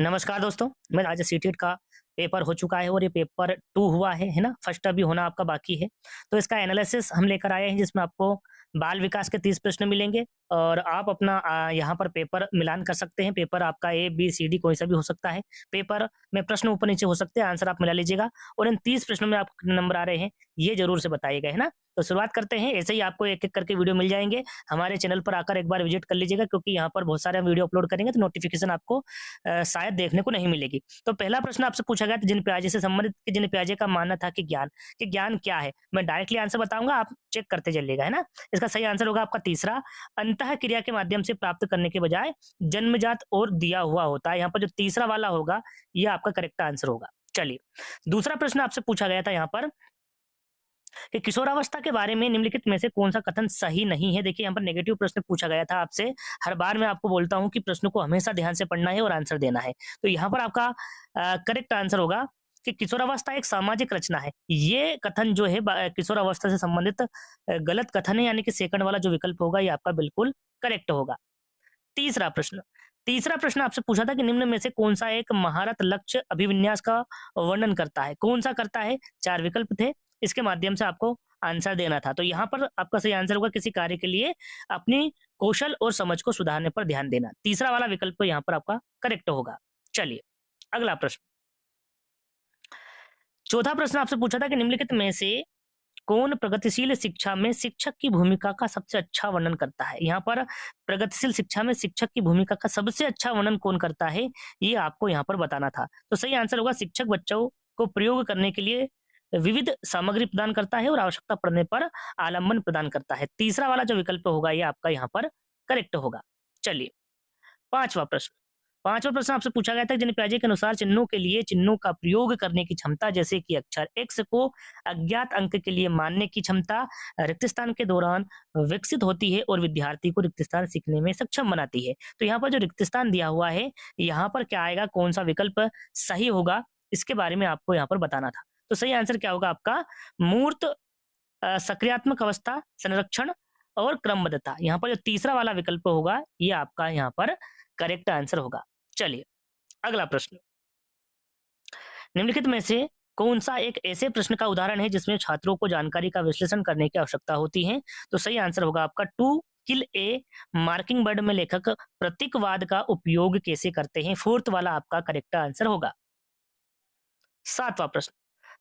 नमस्कार दोस्तों, मैं आज सीटेट का पेपर हो चुका है और ये पेपर 2 हुआ है ना? फर्स्ट अभी होना आपका बाकी है। तो इसका एनालिसिस हम लेकर आए हैं जिसमें आपको बाल विकास के 30 प्रश्न मिलेंगे और आप अपना यहाँ पर पेपर मिलान कर सकते हैं। पेपर आपका ए, बी, सी, डी कोई सा भी हो सकता है। पेपर में प्रश्न ऊपर-नीचे हो सकते हैं, आंसर आप मिला लीजिएगा और इन 30 प्रश्नों में आपको कितने नंबर आ रहे हैं, ये ज़रूर से बताइएगा, है ना? तो शुरुआत करते हैं, ऐसे ही आपको एक-एक करके वीडियो मिल जाएँगे। हमारे चैनल पर आकर एक बार विज़िट कर लीजिएगा क्योंकि यहाँ पर बहुत सारे वीडियो अपलोड करेंगे तो नोटिफ़िकेशन आपको शायद देखने को नहीं मिलेगी। तो पहला प्रश्न आपसे पूछा गया था जिन प्याजे से संबंधित कि जिन प्याजे का मानना था कि ज्ञान क्या है? मैं डायरेक्टली आंसर बताऊँगा, आप चेक करते चलिएगा, है ना? इसका सही आंसर होगा आपका तीसरा, अंतःक्रिया के माध्यम से प्राप्त करने के बजाय जन्मजात और दिया हुआ होता है। यहाँ पर जो तीसरा वाला होगा, ये आपका करेक्ट आंसर होगा। चलिए, दूसरा प्रश्न आपसे पूछा गया था यहाँ पर कि किशोरावस्था के बारे में निम्नलिखित में से कौन-सा कथन सही नहीं है? देखिए यहाँ पर नेगेटिव प्रश्न पूछा गया था आपसे। हर बार मैं आपको बोलता हूँ कि प्रश्न को हमेशा ध्यान से पढ़ना है और आंसर देना है। तो यहाँ पर आपका करेक्ट आंसर होगा कि किशोरावस्था एक सामाजिक रचना है। ये कथन जो है किशोरावस्था से संबंधित गलत कथन है यानी कि सेकंड वाला जो विकल्प होगा ये आपका बिल्कुल करेक्ट होगा। तीसरा प्रश्न तीसरा प्रश्न आपसे पूछा था कि निम्न में से कौन-सा एक महारत लक्ष्य अभिविन्यास का वर्णन करता है? कौन-सा करता है? 4 विकल्प थे, इसके माध्यम से आपको आंसर देना था। तो यहाँ पर आपका सही आंसर होगा किसी कार्य के लिए अपनी कौशल और समझ को सुधारने पर ध्यान देना। तीसरा वाला विकल्प यहाँ पर आपका करेक्ट होगा। चलिए, अगला प्रश्न। चौथा प्रश्न आपसे पूछा था कि निम्नलिखित में से कौन प्रगतिशील शिक्षा में शिक्षक की भूमिका का सबसे अच्छा वर्णन करता है? यहाँ पर प्रगतिशील शिक्षा में शिक्षक की भूमिका का सबसे अच्छा वर्णन कौन करता है, ये आपको यहाँ पर बताना था। तो सही आंसर होगा शिक्षक बच्चों को प्रयोग करने के लिए विविध सामग्री प्रदान करता है और आवश्यकता पड़ने पर आलंबन प्रदान करता है। तीसरा वाला जो विकल्प होगा ये आपका यहाँ पर करेक्ट होगा। चलिए, 5वां प्रश्न। 5वां प्रश्न आपसे पूछा गया था जिन पियाजे के अनुसार चिन्हों के लिए चिन्हों का प्रयोग करने की क्षमता जैसे कि अक्षर एक्स को अज्ञात अंक के लिए मानने की क्षमता रिक्त स्थान के दौरान विकसित होती है और विद्यार्थी को रिक्त स्थान सीखने में सक्षम बनाती है। तो यहाँ पर जो रिक्त स्थान दिया हुआ है, यहाँ पर क्या आएगा, कौन सा विकल्प सही होगा, इसके बारे में आपको यहाँ पर बताना था। तो सही आंसर क्या होगा आपका मूर्त सक्रियात्मक अवस्था, संरक्षण और क्रमबद्धता। यहाँ पर जो तीसरा वाला विकल्प होगा, ये आपका यहाँ पर करेक्ट आंसर होगा। चलिए, अगला प्रश्न। निम्नलिखित में से कौन-सा एक ऐसे प्रश्न का उदाहरण है जिसमें छात्रों को जानकारी का विश्लेषण करने की आवश्यकता होती है? तो सही आंसर होगा आपका to kill a mockingbird में लेखक प्रतीकवाद का उपयोग कैसे करते हैं? फोर्थ वाला आपका करेक्ट आंसर होगा। 7वां प्रश्न।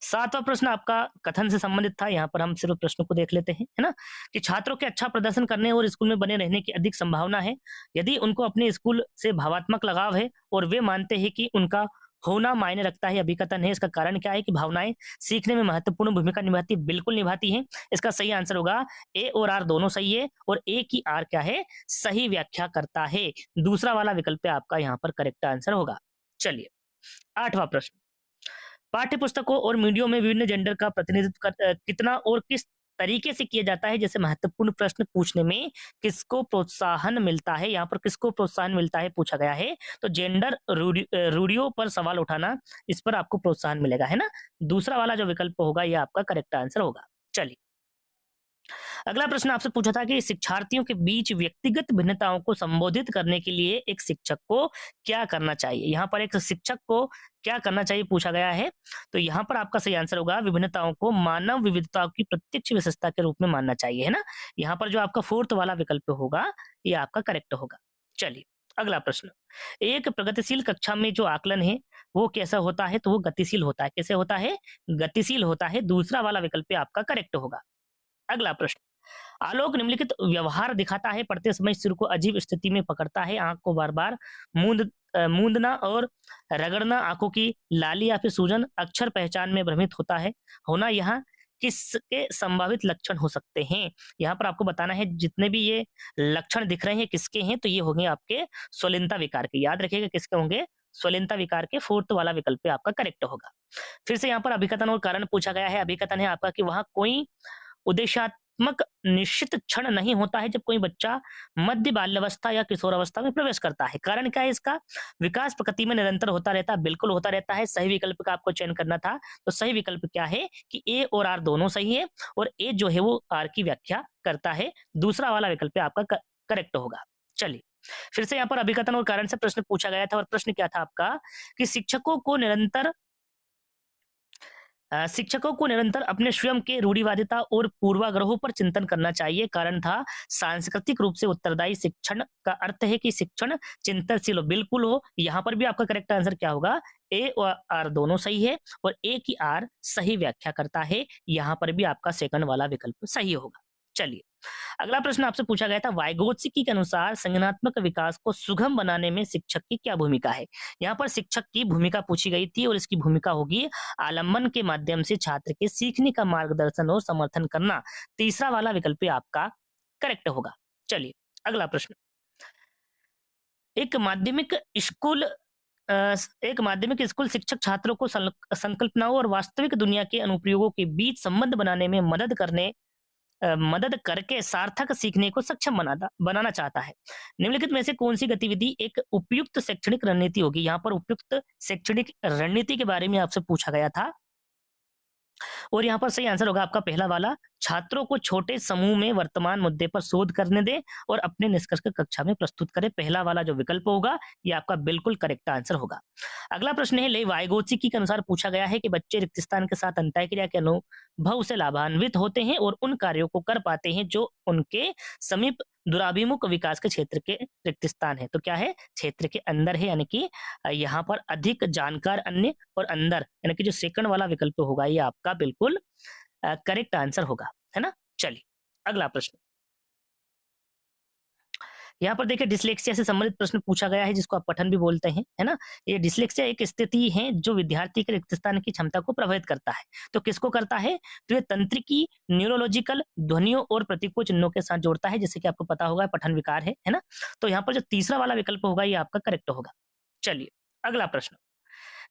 7वां प्रश्न आपका कथन से संबंधित था, यहाँ पर हम सिर्फ प्रश्न को देख लेते हैं, है ना? कि छात्रों के अच्छा प्रदर्शन करने और स्कूल में बने रहने की अधिक संभावना है, यदि उनको अपने स्कूल से भावात्मक लगाव है और वे मानते हैं कि उनका होना मायने रखता है, अभिकथन है। इसका कारण क्या है कि भावनाएँ सीखने में महत्वपूर्ण भूमिका निभाती बिल्कुल निभाती हैं। इसका सही आंसर होगा ए और आर दोनों सही है और ए की आर क्या है? सही व्याख्या करता है। दूसरा वाला विकल्प आपका यहाँ पर करेक्ट आंसर होगा। चलिए, 8वां प्रश्न। पाठ्य पुस्तकों और मीडियो में विभिन्न जेंडर का प्रतिनिधित्व कितना और किस तरीके से किया जाता है? जैसे महत्वपूर्ण प्रश्न पूछने में किसको प्रोत्साहन मिलता है? यहाँ पर किसको प्रोत्साहन मिलता है पूछा गया है। तो जेंडर रूढ़ियों पर सवाल उठाना, इस पर आपको प्रोत्साहन मिलेगा, है ना? दूसरा वाला जो विकल्प होगा ये आपका करेक्ट आंसर होगा। चलिए, अगला प्रश्न आपसे पूछा था कि शिक्षार्थियों के बीच व्यक्तिगत भिन्नताओं को संबोधित करने के लिए एक शिक्षक को क्या करना चाहिए? यहाँ पर एक शिक्षक को क्या करना चाहिए पूछा गया है। तो यहाँ पर आपका सही आंसर होगा विभिन्नताओं को मानव विविधताओं की प्रत्यक्ष विशेषता के रूप में मानना चाहिए, है ना? यहाँ पर जो आपका फोर्थ वाला विकल्प होगा ये आपका करेक्ट होगा। चलिए, अगला प्रश्न। एक प्रगतिशील कक्षा में जो आकलन है वो कैसा होता है? तो वो गतिशील होता है। कैसे होता है? गतिशील होता है। दूसरा वाला विकल्प आपका करेक्ट होगा। अगला प्रश्न। आलोक निम्नलिखित व्यवहार दिखाता है, पढ़ते समय सिर को अजीब स्थिति में पकड़ता है, आंख को बार-बार मूंदना और रगड़ना, आंखों की लाली या फिर सूजन, अक्षर पहचान में भ्रमित होता है। होना यहाँ किसके संभावित लक्षण हो सकते हैं? यहाँ पर आपको बताना है जितने भी ये लक्षण दिख रहे हैं किसके हैं, तो ये होंगे आपके स्वलिनता विकार के। याद रखिएगा किसके होंगे? स्वलिनता विकार के। फोर्थ वाला विकल्प आपका करेक्ट होगा। फिर से यहाँ पर अभिकथन और कारण पूछा गया है। अभिकथन है आपका कि वहाँ कोई उद्देश्यात्मक निश्चित क्षण नहीं होता है जब कोई बच्चा मध्य बाल्यावस्था या किशोरावस्था में प्रवेश करता है। कारण क्या है इसका? विकास प्रकृति में निरंतर होता रहता है, बिल्कुल होता रहता है। सही विकल्प का आपको चयन करना था। तो सही विकल्प क्या है कि ए और आर दोनों सही है और ए जो है वो आर की व्याख्या करता है। दूसरा वाला विकल्प आपका करेक्ट होगा। चलिए, फिर से यहाँ पर अभिकथन और कारण से प्रश्न पूछा गया था और प्रश्न क्या था आपका कि शिक्षकों को निरंतर अपने स्वयं के रूढ़िवादिता और पूर्वाग्रहों पर चिंतन करना चाहिए। कारण था सांस्कृतिक रूप से उत्तरदायी शिक्षण का अर्थ है कि शिक्षण चिंतनशील हो, बिल्कुल हो। यहाँ पर भी आपका करेक्ट आंसर क्या होगा? ए और आर दोनों सही है और ए की आर सही व्याख्या करता है। यहाँ पर भी आपका सेकंड वाला विकल्प सही होगा। चलिए, अगला प्रश्न आपसे पूछा गया था, वाइगोत्स्की के अनुसार संज्ञानात्मक विकास को सुगम बनाने में शिक्षक की क्या भूमिका है? यहाँ पर शिक्षक की भूमिका पूछी गई थी और इसकी भूमिका होगी आलम्बन के माध्यम से छात्र के सीखने का मार्गदर्शन और समर्थन करना। तीसरा वाला विकल्प ही आपका करेक्ट होगा। चलिए, अगला प्रश्न, एक माध्यमिक स्कूल एक माध्यमिक स्कूल शिक्षक छात्रों को संकल्पनाओं और वास्तविक दुनिया के अनुप्रयोगों के बीच संबंध बनाने में मदद करके सार्थक सीखने को सक्षम बनाना चाहता है। निम्नलिखित में से कौन सी गतिविधि एक उपयुक्त शैक्षणिक रणनीति होगी? यहाँ पर उपयुक्त शैक्षणिक रणनीति के बारे में आपसे पूछा गया था और यहाँ पर सही आंसर होगा आपका पहला वाला, छात्रों को छोटे समूह में वर्तमान मुद्दे पर शोध करने दे और अपने निष्कर्ष को कक्षा में प्रस्तुत करे। पहला वाला जो विकल्प होगा ये आपका बिल्कुल करेक्ट आंसर होगा। अगला प्रश्न है, वाइगोत्स्की के अनुसार पूछा गया है कि बच्चे रिक्त स्थान के साथ अंतःक्रिया के अनुभव से लाभान्वित होते हैं और उन कार्यों को कर पाते हैं जो उनके समीप दुराभिमुख विकास के क्षेत्र के रिक्त स्थान है। तो क्या है? क्षेत्र के अंदर है, यानी कि यहाँ पर अधिक जानकार अन्य और अंदर, यानी कि जो सेकंड वाला विकल्प होगा ये आपका बिल्कुल करेक्ट आंसर होगा, है ना। चलिए, अगला प्रश्न, यहाँ पर देखिए डिसलेक्सिया से संबंधित प्रश्न पूछा गया है जिसको आप पठन भी बोलते हैं, है ना। ये डिसलेक्सिया एक स्थिति है जो विद्यार्थी के रिक्त स्थान की क्षमता को प्रभावित करता है। तो किसको करता है? तो ये तंत्रिकी, न्यूरोलॉजिकल, ध्वनियों और प्रतीकों चिन्हों के साथ जोड़ता है, जैसे कि आपको पता होगा पठन विकार है ना। तो यहाँ पर जो तीसरा वाला विकल्प होगा ये आपका करेक्ट होगा। चलिए, अगला प्रश्न,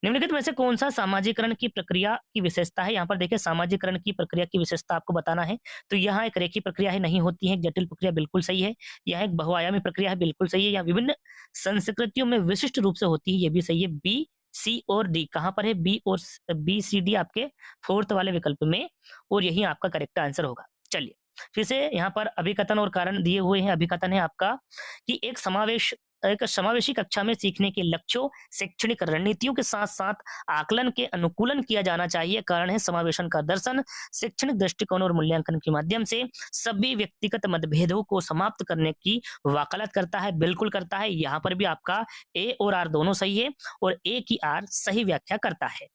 निम्नलिखित में से कौन सा सामाजिकरण की प्रक्रिया की विशेषता है? यहाँ पर देखिए सामाजिकरण की प्रक्रिया की विशेषता आपको बताना है। तो यहाँ एक रेखीय प्रक्रिया है, नहीं होती है। एक जटिल प्रक्रिया, बिल्कुल सही है। यहाँ एक बहुआयामी प्रक्रिया है, बिल्कुल सही है। यहाँ विभिन्न संस्कृतियों में विशिष्ट रूप से होती है, ये भी सही है। बी, सी और डी कहाँ पर है? बी सी डी आपके फोर्थ वाले विकल्प में, और यही आपका करेक्ट आंसर होगा। चलिए, फिर से यहाँ पर अभिकथन और कारण दिए हुए हैं। अभिकथन है आपका कि एक समावेशी कक्षा में सीखने के लक्ष्यों, शैक्षणिक रणनीतियों के साथ साथ आकलन के अनुकूलन किया जाना चाहिए। कारण है समावेशन का दर्शन शैक्षणिक दृष्टिकोण और मूल्यांकन के माध्यम से सभी व्यक्तिगत मतभेदों को समाप्त करने की वकालत करता है, बिल्कुल करता है। यहाँ पर भी आपका ए और आर दोनों सही है और ए की आर सही व्याख्या करता है।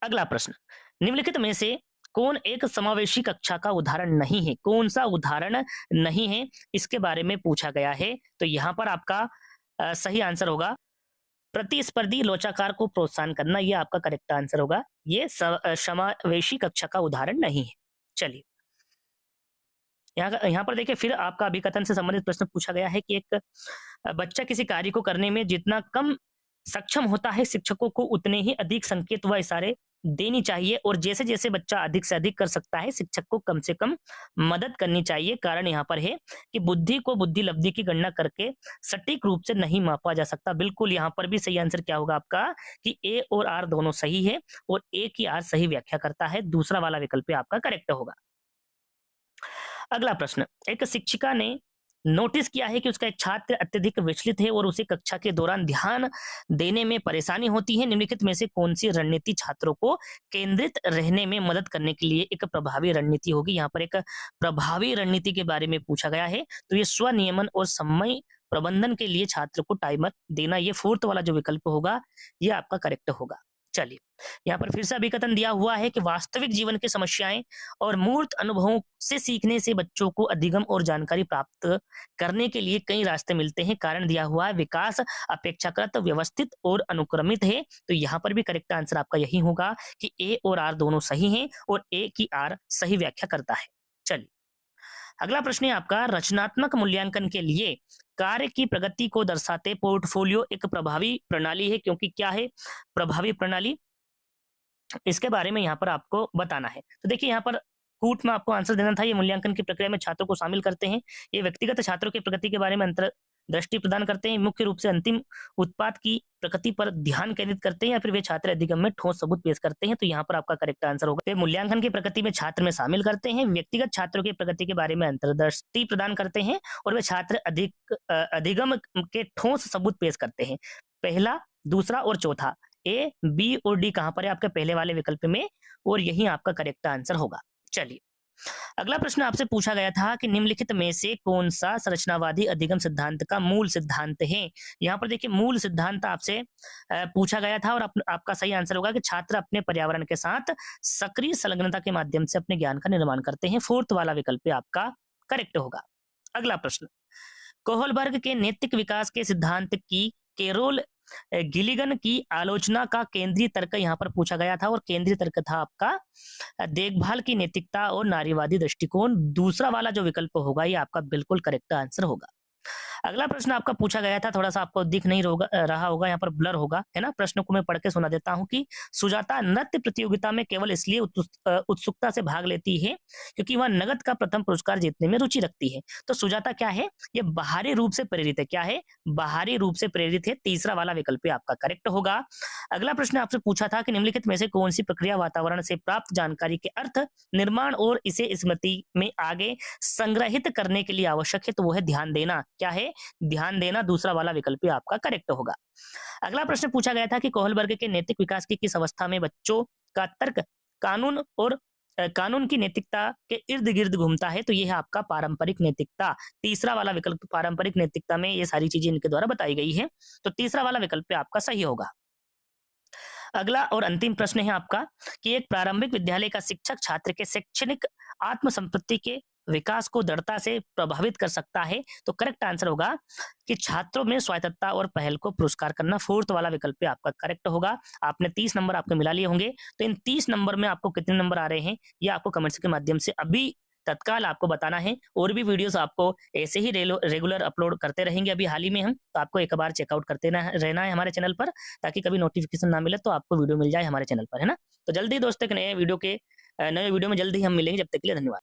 अगला प्रश्न, निम्नलिखित में से कौन एक समावेशी कक्षा का उदाहरण नहीं है? कौन सा उदाहरण नहीं है, इसके बारे में पूछा गया है। तो यहाँ पर आपका सही आंसर होगा प्रतिस्पर्धी लोचाकार को प्रोत्साहन करना, ये आपका करेक्ट आंसर होगा। ये समावेशी कक्षा का उदाहरण नहीं है। चलिए, यहाँ पर देखिए फिर आपका अभिकथन से संबंधित प्रश्न पूछा गया है कि एक बच्चा किसी कार्य को करने में जितना कम सक्षम होता है, शिक्षकों को उतने ही अधिक संकेत व इशारे देनी चाहिए और जैसे जैसे बच्चा अधिक से अधिक कर सकता है, शिक्षक को कम से कम मदद करनी चाहिए। कारण यहाँ पर है कि बुद्धि को बुद्धि लब्धि की गणना करके सटीक रूप से नहीं मापा जा सकता। बिल्कुल यहाँ पर भी सही आंसर क्या होगा आपका कि ए और आर दोनों सही है और ए की आर सही व्याख्या करता है। दूसरा वाला विकल्प आपका करेक्ट होगा। अगला प्रश्न, एक शिक्षिका ने नोटिस किया है कि उसका एक छात्र अत्यधिक विचलित है और उसे कक्षा के दौरान ध्यान देने में परेशानी होती है। निम्नलिखित में से कौन सी रणनीति छात्रों को केंद्रित रहने में मदद करने के लिए एक प्रभावी रणनीति होगी? यहाँ पर एक प्रभावी रणनीति के बारे में पूछा गया है। तो ये स्वनियमन और समय प्रबंधन के लिए छात्र को टाइमर देना, ये फोर्थ वाला जो विकल्प होगा ये आपका करेक्ट होगा। चलिए, यहाँ पर फिर से अभिकथन दिया हुआ है कि वास्तविक जीवन की समस्याएं और मूर्त अनुभवों से सीखने से बच्चों को अधिगम और जानकारी प्राप्त करने के लिए कई रास्ते मिलते हैं। कारण दिया हुआ है विकास अपेक्षाकृत व्यवस्थित और अनुक्रमित है। तो यहाँ पर भी करेक्ट आंसर आपका यही होगा कि ए और आर दोनों सही हैं और ए की आर सही व्याख्या करता है। चलिए, अगला प्रश्न है आपका, रचनात्मक मूल्यांकन के लिए कार्य की प्रगति को दर्शाते पोर्टफोलियो एक प्रभावी प्रणाली है। क्योंकि क्या है प्रभावी प्रणाली, इसके बारे में यहाँ पर आपको बताना है। तो देखिए यहाँ पर कूट में आपको आंसर देना था। ये मूल्यांकन की प्रक्रिया में छात्रों को शामिल करते हैं। ये व्यक्तिगत छात्रों की प्रगति के बारे में दृष्टि प्रदान करते हैं, मुख्य रूप से अंतिम उत्पाद की प्रकृति पर ध्यान केंद्रित करते हैं, या फिर वे छात्र अधिगम में ठोस सबूत पेश करते हैं। तो यहाँ पर आपका करेक्ट आंसर होगा वे मूल्यांकन की प्रकृति में छात्र में शामिल करते हैं, व्यक्तिगत छात्रों की प्रगति के बारे में अंतर्दृष्टि प्रदान करते हैं, और वे छात्र अधिगम के ठोस सबूत पेश करते हैं। पहला, दूसरा और चौथा, ए, बी और डी कहां पर है आपके पहले वाले विकल्प में, और यही आपका करेक्ट आंसर होगा। चलिए, अगला प्रश्न आपसे पूछा गया था कि निम्नलिखित में से कौन सा संरचनावादी अधिगम सिद्धांत का मूल सिद्धांत है। यहाँ पर देखिए, मूल सिद्धांत आपसे पूछा गया था, और आपका सही आंसर होगा कि छात्र अपने पर्यावरण के साथ सक्रिय संलग्नता के माध्यम से अपने ज्ञान का निर्माण करते हैं। फोर्थ वाला विकल्प आपका करेक्ट होगा। अगला प्रश्न, कोहलबर्ग के नैतिक विकास के सिद्धांत की कैरोल गिलिगन की आलोचना का केंद्रीय तर्क यहाँ पर पूछा गया था, और केंद्रीय तर्क था आपका देखभाल की नैतिकता और नारीवादी दृष्टिकोण। दूसरा वाला जो विकल्प होगा ये आपका बिल्कुल करेक्ट आंसर होगा। अगला प्रश्न आपका पूछा गया था, थोड़ा सा आपको दिख नहीं रहा होगा, यहाँ पर ब्लर होगा, है ना। प्रश्न को मैं पढ़ के सुना देता हूँ कि सुजाता नृत्य प्रतियोगिता में केवल इसलिए उत्सुकता से भाग लेती है क्योंकि वह नगद का प्रथम पुरस्कार जीतने में रुचि रखती है। तो सुजाता क्या है, ये बाहरी रूप से प्रेरित है। क्या है, बाहरी रूप से प्रेरित है। तीसरा वाला विकल्प आपका करेक्ट होगा। अगला प्रश्न आपसे पूछा था कि निम्नलिखित में से कौन सी प्रक्रिया वातावरण से प्राप्त जानकारी के अर्थ निर्माण और इसे स्मृति में आगे संग्रहित करने के लिए आवश्यक है। तो वो है ध्यान देना। क्या है, ध्यान देना। दूसरा वाला विकल्प आपका करेक्ट होगा। अगला प्रश्न पूछा गया था कि कोहलबर्ग के नैतिक विकास की किस अवस्था में बच्चों का तर्क कानून की नैतिकता के इर्द गिर्द घूमता है। तो यह है आपका पारंपरिक नैतिकता। तीसरा वाला विकल्प, पारंपरिक नैतिकता में ये सारी चीजें इनके द्वारा बताई गई है। तो तीसरा वाला विकल्प आपका सही होगा। अगला और अंतिम प्रश्न है आपका कि एक प्रारंभिक विद्यालय का शिक्षक छात्र के शैक्षणिक आत्मसंपत्ति के विकास को दृढ़ता से प्रभावित कर सकता है। तो करेक्ट आंसर होगा कि छात्रों में स्वायत्तता और पहल को पुरस्कार करना। फोर्थ वाला विकल्प आपका करेक्ट होगा। आपने 30 नंबर आपके मिला लिए होंगे, तो इन 30 नंबर में आपको कितने नंबर आ रहे हैं ये आपको कमेंट्स के माध्यम से अभी तत्काल आपको बताना है। और भी वीडियोस आपको ऐसे ही रेगुलर अपलोड करते रहेंगे। अभी हाल ही में हम, तो आपको एक बार चेकआउट करते रहना है हमारे चैनल पर, ताकि कभी नोटिफिकेशन ना मिले तो आपको वीडियो मिल जाए हमारे चैनल पर, है ना। तो जल्दी दोस्तों, एक नए वीडियो में जल्दी हम मिलेंगे। जब तक के लिए धन्यवाद।